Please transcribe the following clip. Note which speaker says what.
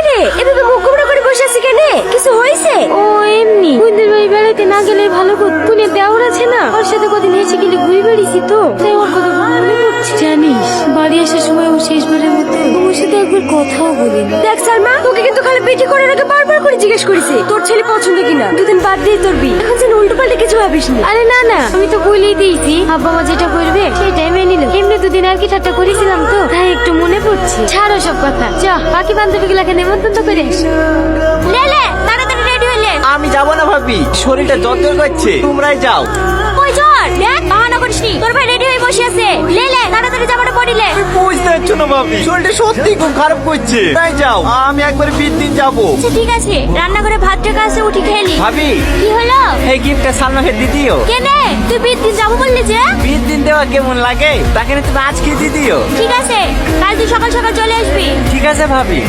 Speaker 1: রে এভাবে মুখ গোমড়া করে বসে আছিস কেন? কিছু হয়েছে?
Speaker 2: ও এমনি বুনদের বাড়ি বেড়াইতে না গেলে ভালো হতো। পুনে দেওয়ার আছে না, ওর সাথে কদিন হেসে গেলে ঘুরে বেড়িয়েছি তো, তাই ওর কথা মনে পড়ছে। জানিস বাড়ি আসার সময় ও শেষবারের মতো ওর সাথে একবার কথাও বলিনি।
Speaker 1: দেখ সালমা, তোকে কিন্তু খালি বিটি করার আগে বারবার করে জিজ্ঞেস করেছে তোর ছেলে পছন্দ কিনা। দুদিন বাদ দিয়ে তোর বিয়ে, এখন যেন উল্টো পাল্টে কিছু ভাবিস না।
Speaker 2: আরে না না, আমি তো বলেই দিয়েছি আব্বা মা যেটা করবে সেটাই মেনে নিল। এমনি দুদিন আর কি ঠাট্টা করেছিলাম তো, তাই একটু মনে পড়ছে। ছাড়ো সব কথা, যা বাকি বান্ধবীগুলাকে নেমন্তন্ন করে আস।
Speaker 1: লে তাড়াতাড়ি রেডি হইলে।
Speaker 3: আমি যাবো না ভাবি, শরীরটা জ্বর করছে, তোমরাই যাও।
Speaker 1: ওই জ্বর দেখ, বাহানা করিসনি, তোর ভাই রেডি হয়ে বসে আছে। লে তাড়াতাড়ি জামাটা পরিলে।
Speaker 3: বুঝতে পারছো না ভাবি, শরীরটা সত্যি খুব খারাপ করছে, তাই যাও, আমি একবার বিয়ের দিন যাবো।
Speaker 1: আচ্ছা ঠিক আছে, রান্নাঘরে ভাত টাকা আছে, উঠি খেলি।
Speaker 3: ভাবি
Speaker 1: কি হলো?
Speaker 3: এই গিফটটা সালমাকে দিদিও।
Speaker 1: কেনে তুই বিয়ের দিন যাবো বললি যে?
Speaker 3: বিয়ের দিন দেওয়া কেমন লাগে, তাকে তুমি আজকে দিদিও।
Speaker 1: ঠিক আছে, কাল তুই সকাল সকাল চলে আসবি।
Speaker 3: ঠিক আছে ভাবি।